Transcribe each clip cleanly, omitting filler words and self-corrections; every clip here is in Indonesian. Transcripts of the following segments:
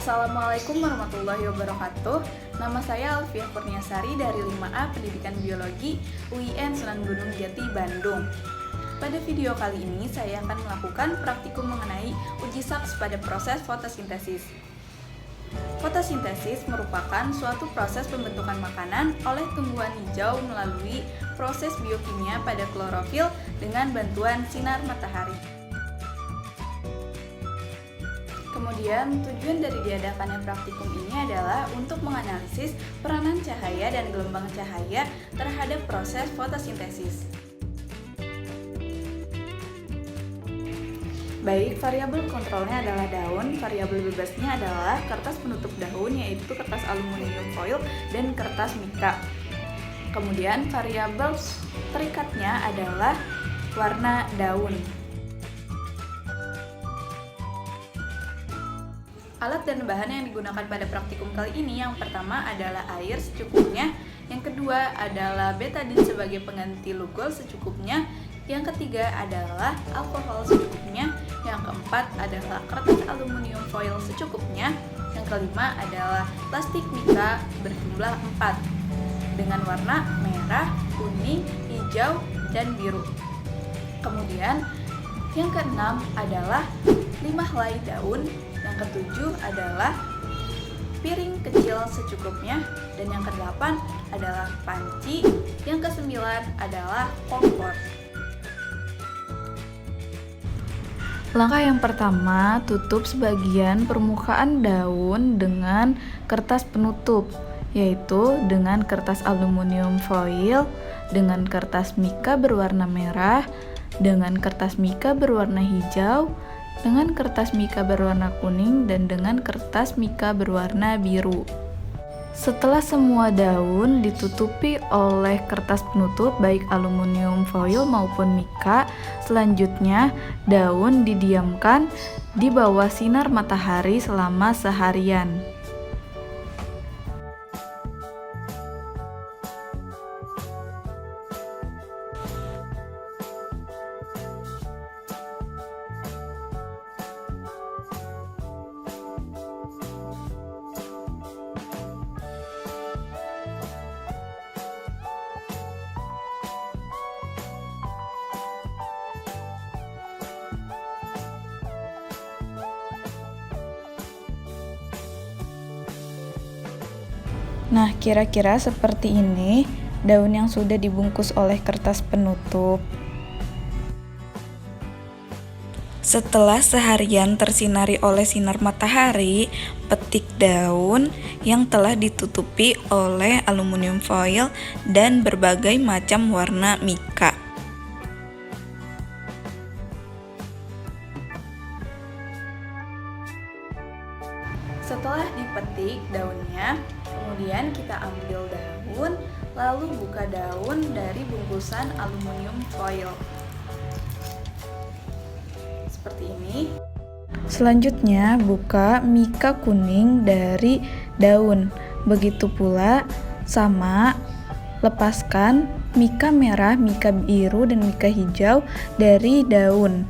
Assalamualaikum warahmatullahi wabarakatuh. Nama saya Alfiah Kurniasari dari 5A Pendidikan Biologi UIN Sunan Gunung Jati, Bandung. Pada video kali ini saya akan melakukan praktikum mengenai uji saks pada proses fotosintesis. Fotosintesis merupakan suatu proses pembentukan makanan oleh tumbuhan hijau melalui proses biokimia pada klorofil dengan bantuan sinar matahari. Kemudian, tujuan dari diadakannya praktikum ini adalah untuk menganalisis peranan cahaya dan gelombang cahaya terhadap proses fotosintesis. Baik, variabel kontrolnya adalah daun, variabel bebasnya adalah kertas penutup daun yaitu kertas aluminium foil dan kertas mika. Kemudian, variabel terikatnya adalah warna daun. Alat dan bahan yang digunakan pada praktikum kali ini yang pertama adalah air secukupnya, yang kedua adalah betadin sebagai pengganti lugol secukupnya, yang ketiga adalah alkohol secukupnya, yang keempat adalah kertas aluminium foil secukupnya, yang kelima adalah plastik mika berjumlah 4 dengan warna merah, kuning, hijau, dan biru. Kemudian yang keenam adalah 5 helai daun, yang ketujuh adalah piring kecil secukupnya, dan yang kedelapan adalah panci, yang kesembilan adalah kompor. Langkah yang pertama, tutup sebagian permukaan daun dengan kertas penutup, yaitu dengan kertas aluminium foil, dengan kertas mika berwarna merah, dengan kertas mika berwarna hijau, dengan kertas mika berwarna kuning, dan dengan kertas mika berwarna biru. Setelah semua daun ditutupi oleh kertas penutup baik aluminium foil maupun mika, selanjutnya daun didiamkan di bawah sinar matahari selama seharian. Nah, kira-kira seperti ini daun yang sudah dibungkus oleh kertas penutup. Setelah seharian tersinari oleh sinar matahari, petik daun yang telah ditutupi oleh aluminium foil dan berbagai macam warna mika. Setelah dipetik daunnya, kemudian kita ambil daun, lalu buka daun dari bungkusan aluminium foil. Seperti ini. Selanjutnya, buka mika kuning dari daun. Begitu pula sama, lepaskan mika merah, mika biru, dan mika hijau dari daun.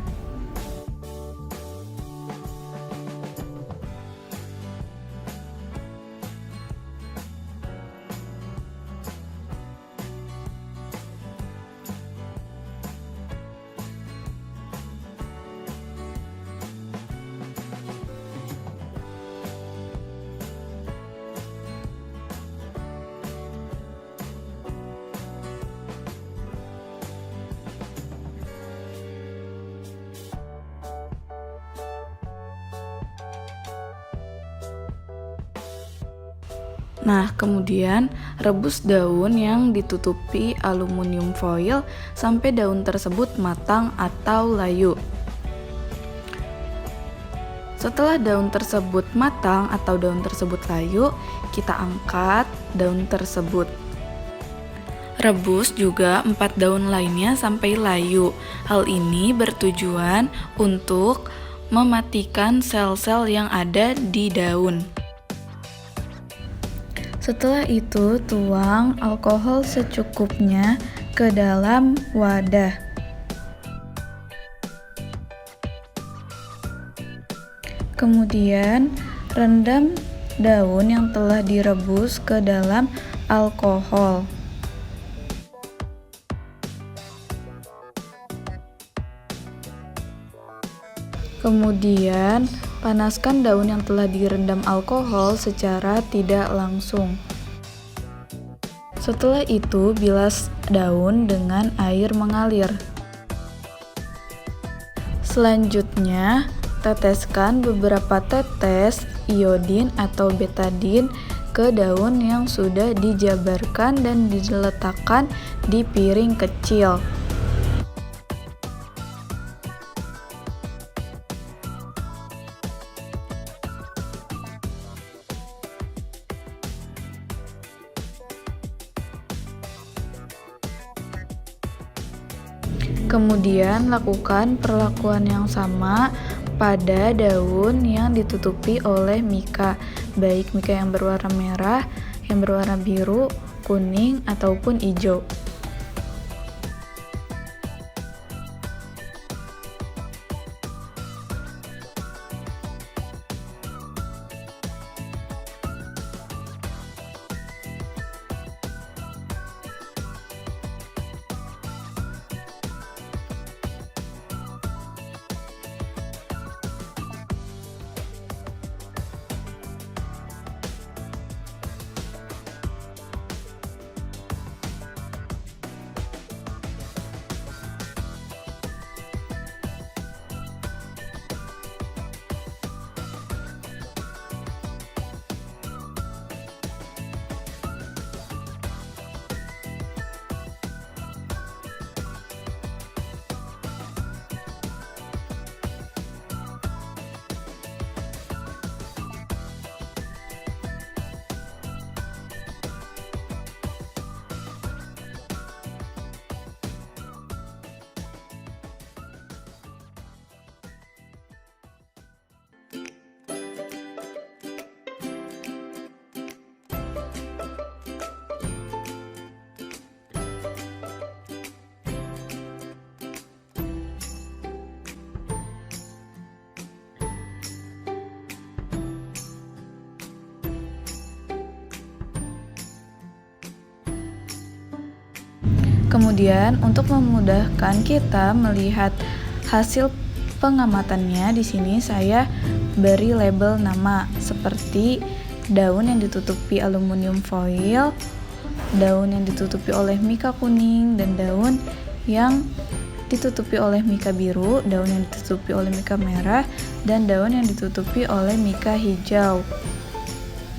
Nah, kemudian rebus daun yang ditutupi aluminium foil sampai daun tersebut matang atau layu. Setelah daun tersebut matang atau daun tersebut layu, kita angkat daun tersebut. Rebus juga 4 daun lainnya sampai layu. Hal ini bertujuan untuk mematikan sel-sel yang ada di daun. Setelah itu, tuang alkohol secukupnya ke dalam wadah. Kemudian Rendam daun yang telah direbus ke dalam alkohol. Kemudian, panaskan daun yang telah direndam alkohol secara tidak langsung. Setelah itu, bilas daun dengan air mengalir. Selanjutnya, teteskan beberapa tetes iodin atau betadin ke daun yang sudah dijabarkan dan diletakkan di piring kecil. Kemudian lakukan perlakuan yang sama pada daun yang ditutupi oleh mika, baik mika yang berwarna merah, yang berwarna biru, kuning, ataupun hijau. Kemudian, untuk memudahkan kita melihat hasil pengamatannya, di sini saya beri label nama seperti daun yang ditutupi aluminium foil, daun yang ditutupi oleh mika kuning, dan daun yang ditutupi oleh mika biru, daun yang ditutupi oleh mika merah, dan daun yang ditutupi oleh mika hijau.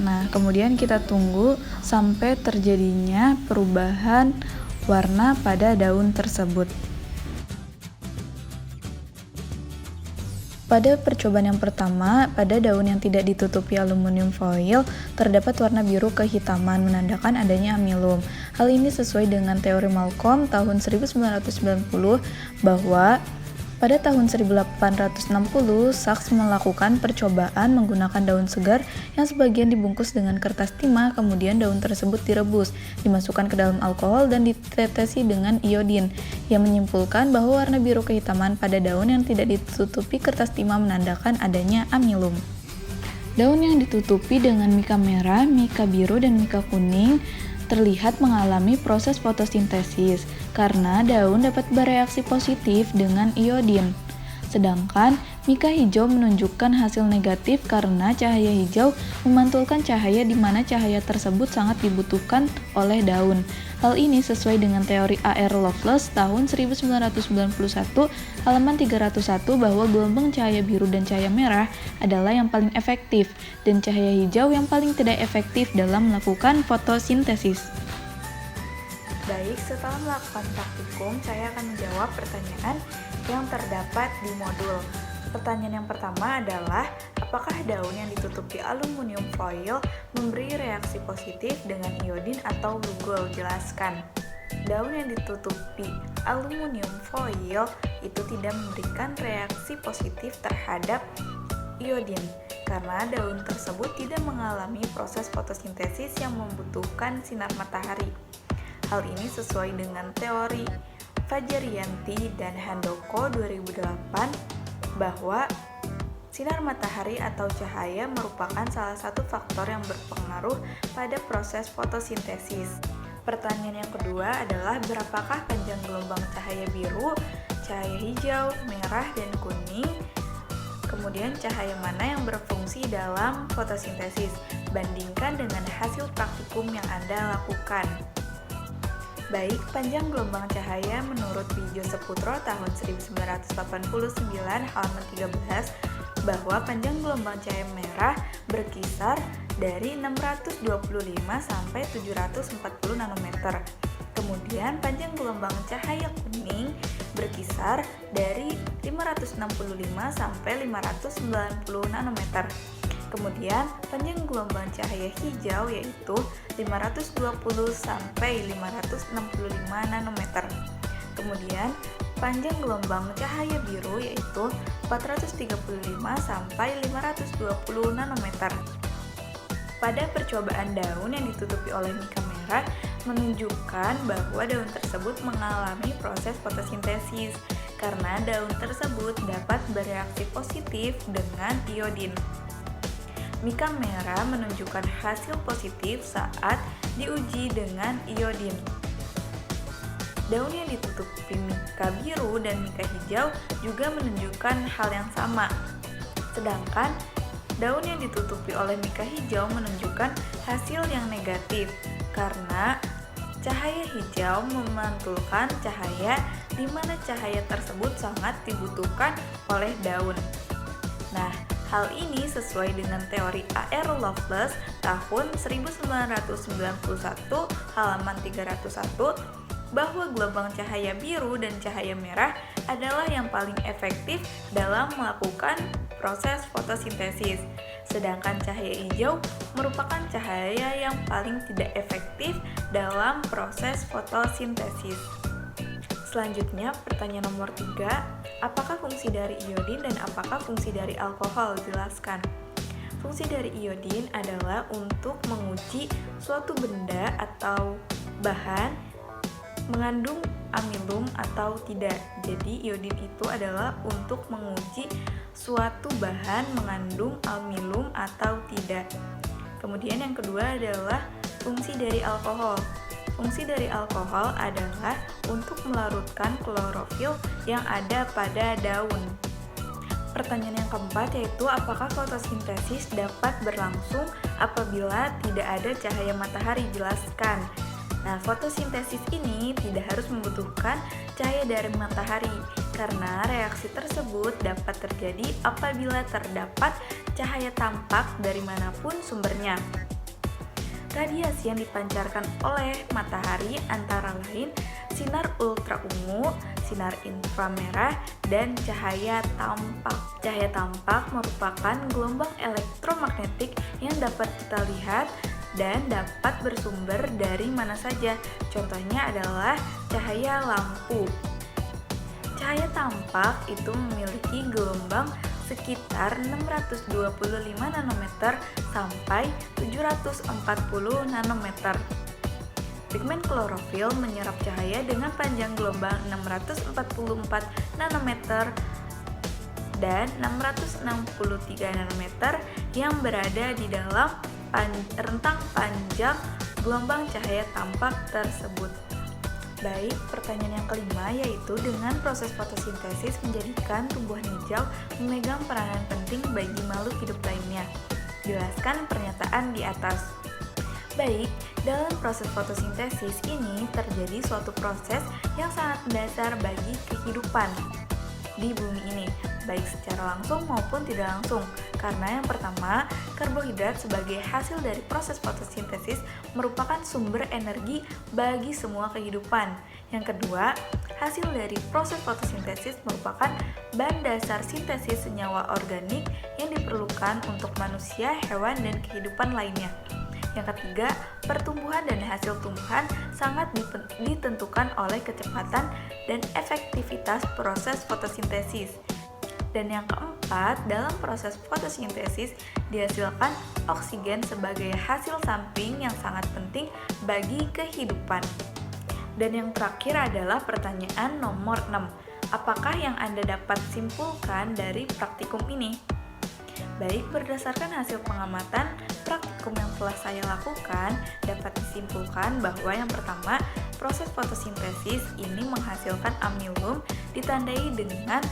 Nah, kemudian kita tunggu sampai terjadinya perubahan warna pada daun tersebut. Pada percobaan yang pertama, pada daun yang tidak ditutupi aluminium foil, terdapat warna biru kehitaman menandakan adanya amilum. Hal ini sesuai dengan teori Malcolm tahun 1990 bahwa pada tahun 1860, Sachs melakukan percobaan menggunakan daun segar yang sebagian dibungkus dengan kertas timah, kemudian daun tersebut direbus, dimasukkan ke dalam alkohol dan ditetesi dengan iodin, yang menyimpulkan bahwa warna biru kehitaman pada daun yang tidak ditutupi kertas timah menandakan adanya amilum. Daun yang ditutupi dengan mika merah, mika biru, dan mika kuning terlihat mengalami proses fotosintesis karena daun dapat bereaksi positif dengan iodin. Sedangkan mika hijau menunjukkan hasil negatif karena cahaya hijau memantulkan cahaya di mana cahaya tersebut sangat dibutuhkan oleh daun. Hal ini sesuai dengan teori A.R. Loveless tahun 1991 halaman 301 bahwa gelombang cahaya biru dan cahaya merah adalah yang paling efektif dan cahaya hijau yang paling tidak efektif dalam melakukan fotosintesis. Baik, setelah melakukan praktikum, saya akan menjawab pertanyaan yang terdapat di modul. Pertanyaan yang pertama adalah, apakah daun yang ditutupi aluminium foil memberi reaksi positif dengan iodin atau glukol? Jelaskan. Daun yang ditutupi aluminium foil itu tidak memberikan reaksi positif terhadap iodin karena daun tersebut tidak mengalami proses fotosintesis yang membutuhkan sinar matahari. Hal ini sesuai dengan teori Fajriyanti dan Handoko 2008 bahwa Sinar matahari atau cahaya merupakan salah satu faktor yang berpengaruh pada proses fotosintesis. Pertanyaan yang kedua adalah berapakah panjang gelombang cahaya biru, cahaya hijau, merah, dan kuning? Kemudian cahaya mana yang berfungsi dalam fotosintesis? Bandingkan dengan hasil praktikum yang Anda lakukan. Baik, panjang gelombang cahaya menurut Widjo Seputro tahun 1989 halaman 13 bahwa panjang gelombang cahaya merah berkisar dari 625 sampai 740 nanometer. Kemudian panjang gelombang cahaya kuning berkisar dari 565 sampai 590 nanometer. Kemudian panjang gelombang cahaya hijau yaitu 520 sampai 565 nanometer. Kemudian panjang gelombang cahaya biru yaitu 435 sampai 520 nanometer. Pada percobaan daun yang ditutupi oleh mika merah menunjukkan bahwa daun tersebut mengalami proses fotosintesis karena daun tersebut dapat bereaksi positif dengan iodin. Mika merah menunjukkan hasil positif saat diuji dengan iodin. Daun yang ditutupi mika biru dan mika hijau juga menunjukkan hal yang sama. Sedangkan daun yang ditutupi oleh mika hijau menunjukkan hasil yang negatif karena cahaya hijau memantulkan cahaya di mana cahaya tersebut sangat dibutuhkan oleh daun. Nah, hal ini sesuai dengan teori A.R. Lovelace tahun 1991 halaman 301 bahwa gelombang cahaya biru dan cahaya merah adalah yang paling efektif dalam melakukan proses fotosintesis. Sedangkan cahaya hijau merupakan cahaya yang paling tidak efektif dalam proses fotosintesis. Selanjutnya, pertanyaan nomor 3, apakah fungsi dari iodin dan apakah fungsi dari alkohol? Jelaskan. Fungsi dari iodin adalah untuk menguji suatu benda atau bahan mengandung amilum atau tidak. Jadi, iodin itu adalah untuk menguji suatu bahan mengandung amilum atau tidak. Kemudian yang kedua adalah fungsi dari alkohol. Fungsi dari alkohol adalah untuk melarutkan klorofil yang ada pada daun. Pertanyaan yang keempat yaitu apakah fotosintesis dapat berlangsung apabila tidak ada cahaya matahari? Jelaskan. Nah, fotosintesis ini tidak harus membutuhkan cahaya dari matahari karena reaksi tersebut dapat terjadi apabila terdapat cahaya tampak dari manapun sumbernya. Radiasi yang dipancarkan oleh matahari antara lain sinar ultraungu, sinar inframerah, dan cahaya tampak. Cahaya tampak merupakan gelombang elektromagnetik yang dapat kita lihat dan dapat bersumber dari mana saja. Contohnya adalah cahaya lampu. Cahaya tampak itu memiliki gelombang sekitar 625 nanometer sampai 740 nanometer. Pigmen klorofil menyerap cahaya dengan panjang gelombang 644 nanometer dan 663 nanometer yang berada di dalam rentang panjang gelombang cahaya tampak tersebut. Baik, pertanyaan yang kelima yaitu dengan proses fotosintesis menjadikan tumbuhan hijau memegang peranan penting bagi makhluk hidup lainnya. Jelaskan pernyataan di atas. Baik, dalam proses fotosintesis ini terjadi suatu proses yang sangat mendasar bagi kehidupan di bumi ini, baik secara langsung maupun tidak langsung. Karena yang pertama, karbohidrat sebagai hasil dari proses fotosintesis merupakan sumber energi bagi semua kehidupan. Yang kedua, hasil dari proses fotosintesis merupakan bahan dasar sintesis senyawa organik yang diperlukan untuk manusia, hewan, dan kehidupan lainnya. Yang ketiga, pertumbuhan dan hasil tumbuhan sangat ditentukan oleh kecepatan dan efektivitas proses fotosintesis. Dan yang keempat, dalam proses fotosintesis dihasilkan oksigen sebagai hasil samping yang sangat penting bagi kehidupan. Dan yang terakhir adalah pertanyaan nomor 6. Apakah yang Anda dapat simpulkan dari praktikum ini? Baik, berdasarkan hasil pengamatan praktikum yang telah saya lakukan, dapat disimpulkan bahwa yang pertama, proses fotosintesis ini menghasilkan amilum ditandai dengan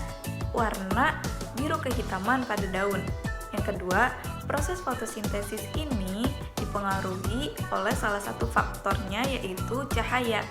warna biru kehitaman pada daun. Yang kedua, proses fotosintesis ini dipengaruhi oleh salah satu faktornya yaitu cahaya.